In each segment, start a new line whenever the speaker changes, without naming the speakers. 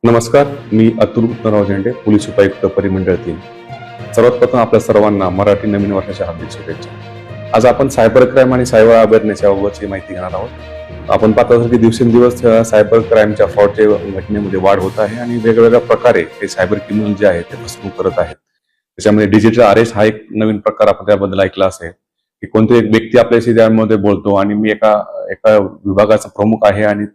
नमस्कार, मी अतुल उत्तमराव झेंडे, पोलीस उपायुक्त परिमंडळ 3. सर्वात प्रथम आपल्या सर्वांना मराठी नवीन वर्षाच्या हार्दिक शुभेच्छा. आज आपण सायबर क्राईम आणि सायबर अवेअरनेस याबाबतची माहिती घेणार आहोत. आपण पाहत आहोत की दिवसेंदिवस सायबर क्राईमच्या फ्रॉडच्या घटनेमध्ये वाढ होत आहे आणि वेगवेगळ्या प्रकारे हे सायबर क्रिमिनल जे आहेत ते फसवणूक करत आहेत. त्याच्यामध्ये डिजिटल अरेस्ट हा एक नवीन प्रकार आपण त्याबद्दल ऐकला असेल की कोणती एक व्यक्ती आपल्याशी त्यामध्ये बोलतो आणि मी एका एका विभागाचा प्रमुख आहे आणि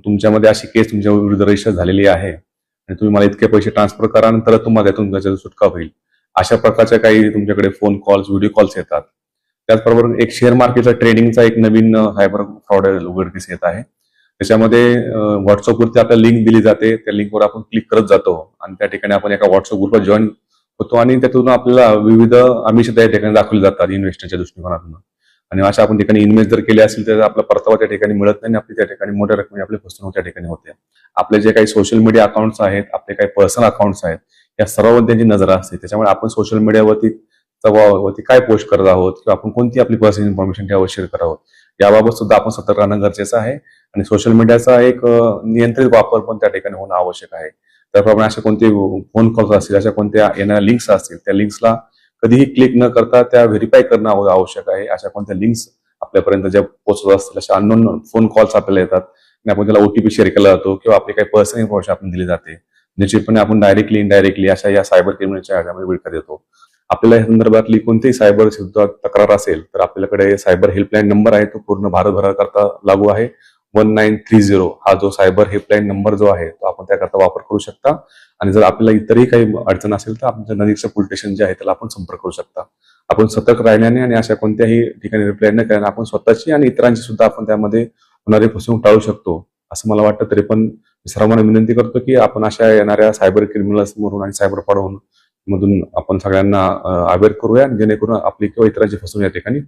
तुमच्यामध्ये अशी केस तुमच्या विरुद्ध रजिस्टर झालेली आहे आणि तुम्ही मला इतके पैसे ट्रान्सफर करा नंतर तुम्हाला त्यातून सुटका होईल. अशा प्रकारच्या काही तुमच्याकडे फोन कॉल्स, व्हिडिओ कॉल्स येतात. त्याचबरोबर एक शेअर मार्केटचा ट्रेडिंगचा एक नवीन सायबर फ्रॉड उघडकीस येत आहे. त्याच्यामध्ये व्हॉट्सअपवरती आपल्याला लिंक दिली जाते, त्या लिंकवर आपण क्लिक करत जातो आणि त्या ठिकाणी आपण एका व्हॉट्सअप ग्रुपला जॉईन होतो आणि त्यातून आपल्याला विविध आमिष त्या ठिकाणी दाखवले जातात इन्व्हेस्टरच्या दृष्टिकोनातून. आणि अशा आपण ठिकाणी इन्व्हेस्ट जर केले असेल तर आपला परतावा त्या ठिकाणी मिळत नाही आणि आपली त्या ठिकाणी मोठ्या रकमेने आपली फसवणूक त्या ठिकाणी होते. आपले जे काही सोशल मीडिया अकाउंट्स आहेत, आपले काही पर्सनल अकाउंट्स आहेत, या सर्वांवर त्यांची नजर असते. त्याच्यामुळे आपण सोशल मीडियावरती काय पोस्ट करत आहोत किंवा आपण कोणती आपली पर्सनल इन्फॉर्मेशन त्यावर शेअर करत आहोत याबाबत सुद्धा आपण सतर्क राहणं गरजेचं आहे. आणि सोशल मीडियाचा एक नियंत्रित वापर पण त्या ठिकाणी होणं आवश्यक आहे. त्याप्रमाणे अशा कोणते फोन कॉल्स असतील, अशा कोणत्या येणाऱ्या लिंक्स असतील, त्या लिंक्सला कधीही क्लिक न करता त्या व्हेरीफाय करणं आवश्यक आहे. अशा कोणत्या लिंक्स आपल्यापर्यंत ज्या पोहोचत असतील अशा अननोन फोन कॉल्स आपल्याला येतात आणि आपण त्याला ओटीपी शेअर केला जातो किंवा आपली काही पर्सनल इन्फॉर्मेशन आपण दिली जाते. निश्चितपणे आपण डायरेक्टली इनडायरेक्टली अशा या सायबर क्रिमिनलच्या ह्याच्यामध्ये विळखा देतो. आपल्याला या संदर्भातली कोणतीही सायबर तक्रार असेल तर आपल्याकडे सायबर हेल्पलाईन नंबर आहे, तो पूर्ण भारतभराकरता लागू आहे. 1930 हा जो सायबर हेल्पलाईन नंबर जो आहे तो आपण त्याकरता वापर करू शकता. आणि जर आपल्याला इतरही काही अडचण असेल तर आमच्या नजीकचं पोलीस स्टेशन जे आहे त्याला आपण संपर्क करू शकता. आपण सतर्क राहिल्याने आणि अशा कोणत्याही ठिकाणी रिप्लाय न केल्याने आपण स्वतःची आणि इतरांची सुद्धा आपण त्यामध्ये होणारी फसवणूक टाळू शकतो असं मला वाटतं. तरी पण सर्वांना विनंती करतो की आपण अशा येणाऱ्या सायबर क्रिमिनल्स मधून आणि सायबर फ्रॉड मधून आपण सगळ्यांना अवेअर करूया जेणेकरून आपली किंवा इतरांची फसवणूक या ठिकाणी